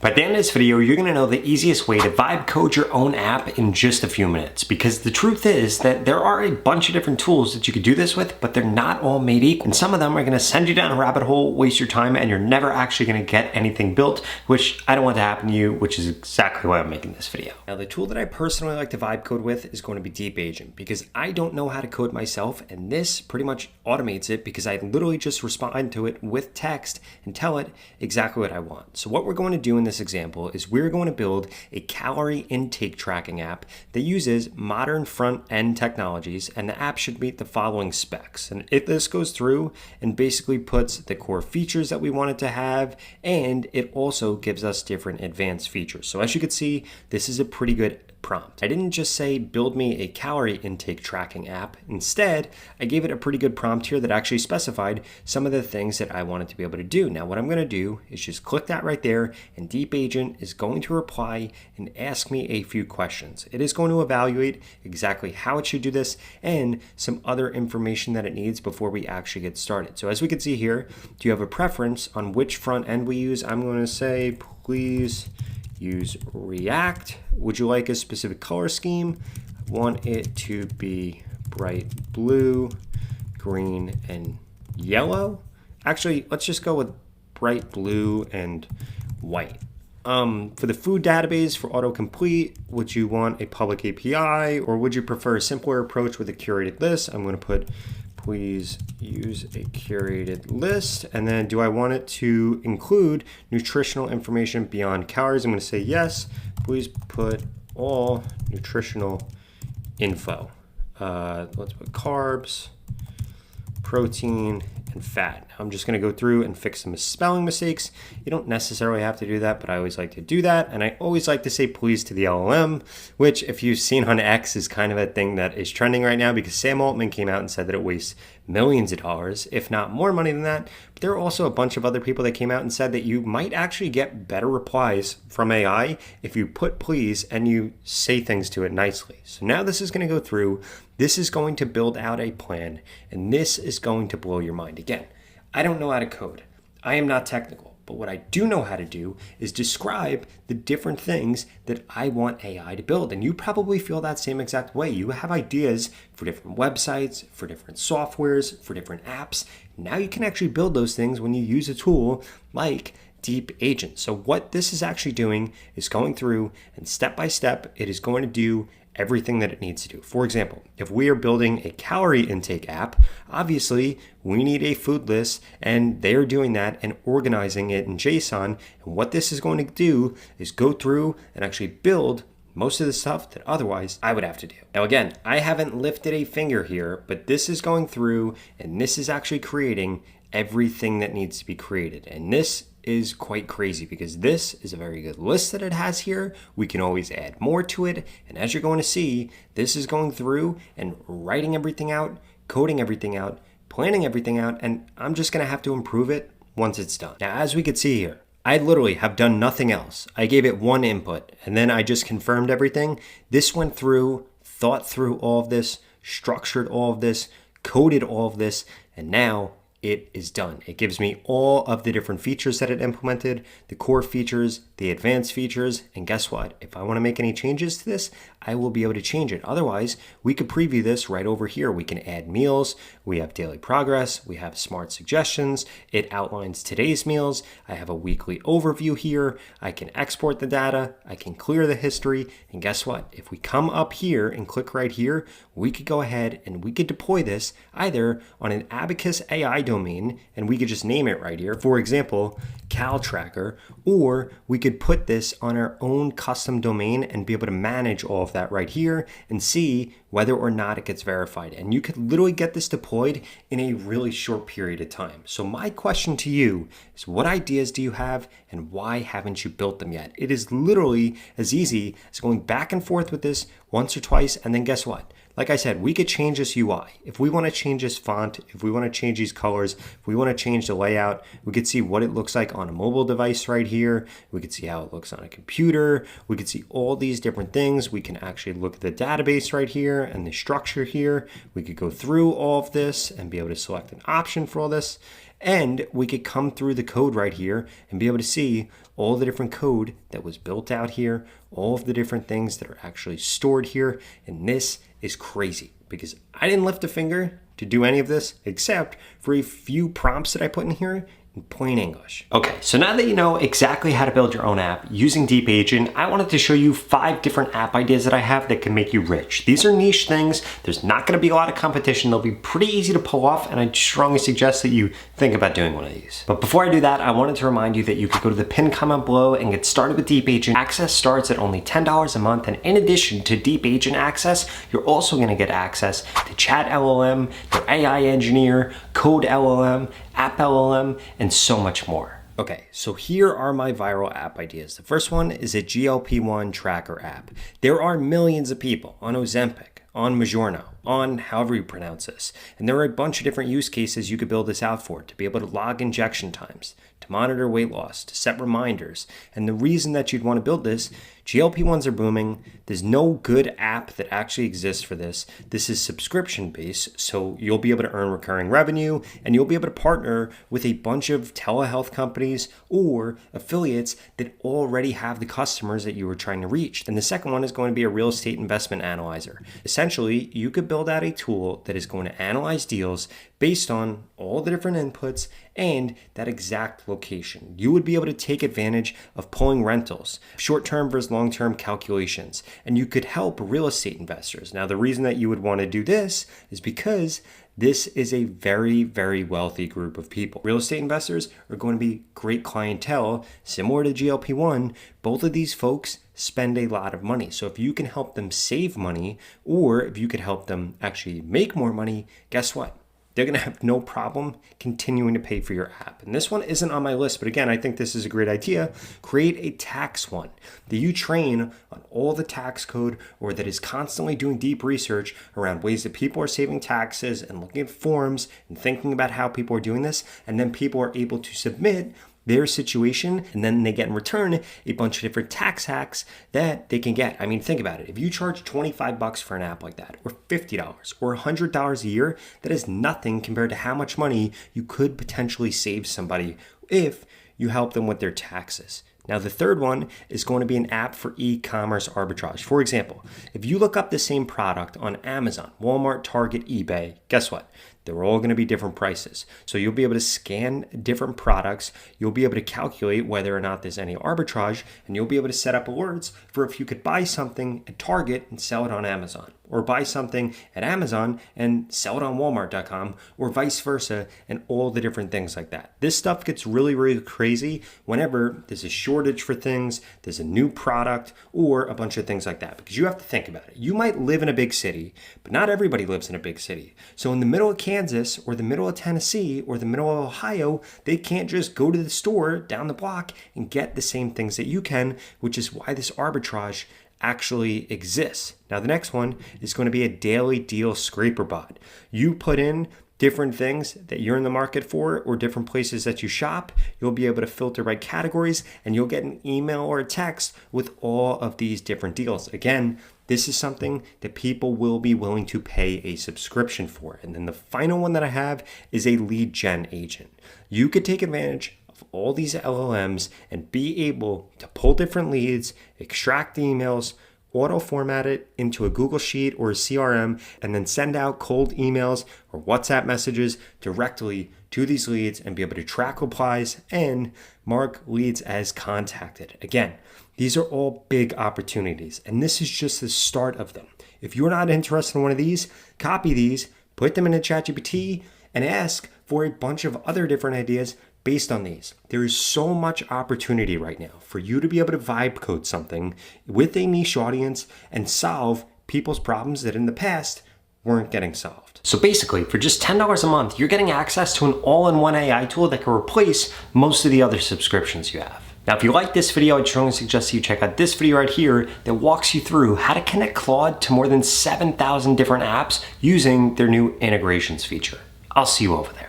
By the end of this video, you're gonna know the easiest way to vibe code your own app in just a few minutes, because the truth is that there are a bunch of different tools that you could do this with, but they're not all made equal. And some of them are gonna send you down a rabbit hole, waste your time, and you're never actually gonna get anything built, which I don't want to happen to you, which is exactly why I'm making this video. Now, the tool that I personally like to vibe code with is going to be DeepAgent, because I don't know how to code myself, and this pretty much automates it because I literally just respond to it with text and tell it exactly what I want. So what we're going to do in this example is we're going to build a calorie intake tracking app that uses modern front-end technologies, and the app should meet the following specs. And if this goes through and basically puts the core features that we want it to have, and it also gives us different advanced features. So as you can see, this is a pretty good prompt. I didn't just say build me a calorie intake tracking app. Instead, I gave it a pretty good prompt here that actually specified some of the things that I wanted to be able to do. Now, what I'm going to do is just click that right there, and DeepAgent is going to reply and ask me a few questions. It is going to evaluate exactly how it should do this and some other information that it needs before we actually get started. So as we can see here, do you have a preference on which front end we use? I'm going to say, please use React. Would you like a specific color scheme? I want it to be bright blue, green, and yellow. Actually, let's just go with bright blue and white. For the food database for autocomplete, would you want a public API, or would you prefer a simpler approach with a curated list? I'm going to put please use a curated list. And then do I want it to include nutritional information beyond calories? I'm going to say yes. Please put all nutritional info. Let's put carbs, protein, and fat. Now I'm just going to go through and fix some spelling mistakes. You don't necessarily have to do that, but I always like to do that. And I always like to say please to the LLM, which, if you've seen on X, is kind of a thing that is trending right now, because Sam Altman came out and said that it wastes millions of dollars, if not more money than that. But there are also a bunch of other people that came out and said that you might actually get better replies from AI if you put please and you say things to it nicely. So now this is going to go through. This is going to build out a plan, and this is going to blow your mind. Again, I don't know how to code. I am not technical, but what I do know how to do is describe the different things that I want AI to build. And you probably feel that same exact way. You have ideas for different websites, for different softwares, for different apps. Now you can actually build those things when you use a tool like DeepAgent. So what this is actually doing is going through, and step by step, it is going to do everything that it needs to do. For example, if we are building a calorie intake app, obviously we need a food list, and they're doing that and organizing it in JSON. And what this is going to do is go through and actually build most of the stuff that otherwise I would have to do. Now, again, I haven't lifted a finger here, but this is going through, and this is actually creating everything that needs to be created. And this is quite crazy, because this is a very good list that it has here. We can always add more to it. And as you're going to see, this is going through and writing everything out, coding everything out, planning everything out, and I'm just going to have to improve it once it's done. Now, as we could see here, I literally have done nothing else. I gave it one input, and then I just confirmed everything. This went through, thought through all of this, structured all of this, coded all of this, and now it is done. It gives me all of the different features that it implemented, the core features, the advanced features, and guess what? If I want to make any changes to this, I will be able to change it. Otherwise, we could preview this right over here. We can add meals, we have daily progress, we have smart suggestions, it outlines today's meals, I have a weekly overview here, I can export the data, I can clear the history, and guess what? If we come up here and click right here, we could go ahead and we could deploy this either on an Abacus AI domain, and we could just name it right here. For example, Cal Tracker, or we could put this on our own custom domain and be able to manage all of that right here and see whether or not it gets verified. And you could literally get this deployed in a really short period of time. So my question to you is, what ideas do you have, and why haven't you built them yet? It is literally as easy as going back and forth with this once or twice, and then guess what? Like I said, we could change this UI. If we want to change this font, if we want to change these colors, if we want to change the layout, we could see what it looks like on a mobile device right here. We could see how it looks on a computer. We could see all these different things. We can actually look at the database right here and the structure here. We could go through all of this and be able to select an option for all this. And we could come through the code right here and be able to see all the different code that was built out here, all of the different things that are actually stored here. And this is crazy because I didn't lift a finger to do any of this except for a few prompts that I put in here in plain English. Okay, so now that you know exactly how to build your own app using DeepAgent, I wanted to show you 5 different app ideas that I have that can make you rich. These are niche things. There's not gonna be a lot of competition. They'll be pretty easy to pull off, and I strongly suggest that you think about doing one of these. But before I do that, I wanted to remind you that you could go to the pinned comment below and get started with DeepAgent. Access starts at only $10 a month, and in addition to DeepAgent access, you're also gonna get access to Chat LLM, their AI Engineer, Code LLM, App LLM, and so much more. Okay, so here are my viral app ideas. The first one is a GLP-1 tracker app. There are millions of people on Ozempic, on Mounjaro, on however you pronounce this. And there are a bunch of different use cases you could build this out for, to be able to log injection times, to monitor weight loss, to set reminders. And the reason that you'd want to build this, GLP-1s are booming. There's no good app that actually exists for this. This is subscription based, so you'll be able to earn recurring revenue, and you'll be able to partner with a bunch of telehealth companies or affiliates that already have the customers that you were trying to reach. And the second one is going to be a real estate investment analyzer. Essentially, you could build out a tool that is going to analyze deals based on all the different inputs and that exact location. You would be able to take advantage of pulling rentals, short-term versus long-term calculations, and you could help real estate investors. Now, the reason that you would want to do this is because this is a very, very wealthy group of people. Real estate investors are going to be great clientele, similar to GLP-1. Both of these folks spend a lot of money. So if you can help them save money, or if you could help them actually make more money, guess what? They're going to have no problem continuing to pay for your app. And this one isn't on my list, but again, I think this is a great idea. Create a tax one that you train on all the tax code, or that is constantly doing deep research around ways that people are saving taxes and looking at forms and thinking about how people are doing this. And then people are able to submit their situation, and then they get in return a bunch of different tax hacks that they can get. I mean, think about it. If you charge $25 for an app like that, or $50 or $100 a year, that is nothing compared to how much money you could potentially save somebody if you help them with their taxes. Now, the third one is going to be an app for e-commerce arbitrage. For example, if you look up the same product on Amazon, Walmart, Target, eBay, guess what? They're all going to be different prices. So you'll be able to scan different products. You'll be able to calculate whether or not there's any arbitrage, and you'll be able to set up alerts for if you could buy something at Target and sell it on Amazon, or buy something at Amazon and sell it on Walmart.com, or vice versa, and all the different things like that. This stuff gets really, really crazy whenever there's a shortage for things, there's a new product, or a bunch of things like that. Because you have to think about it. You might live in a big city, but not everybody lives in a big city. So in the middle of Kansas, or the middle of Tennessee, or the middle of Ohio, they can't just go to the store down the block and get the same things that you can, which is why this arbitrage actually exists. Now, the next one is going to be a daily deal scraper bot. You put in different things that you're in the market for, or different places that you shop. You'll be able to filter by categories, and you'll get an email or a text with all of these different deals. Again, this is something that people will be willing to pay a subscription for. And then the final one that I have is a lead gen agent. You could take advantage of all these LLMs and be able to pull different leads, extract the emails, auto format it into a Google Sheet or a CRM, and then send out cold emails or WhatsApp messages directly to these leads and be able to track replies and mark leads as contacted. Again, these are all big opportunities, and this is just the start of them. If you're not interested in one of these, copy these, put them into ChatGPT, and ask for a bunch of other different ideas based on these. There is so much opportunity right now for you to be able to vibe code something with a niche audience and solve people's problems that in the past weren't getting solved. So basically, for just $10 a month, you're getting access to an all-in-one AI tool that can replace most of the other subscriptions you have. Now, if you like this video, I'd strongly suggest you check out this video right here that walks you through how to connect Claude to more than 7,000 different apps using their new integrations feature. I'll see you over there.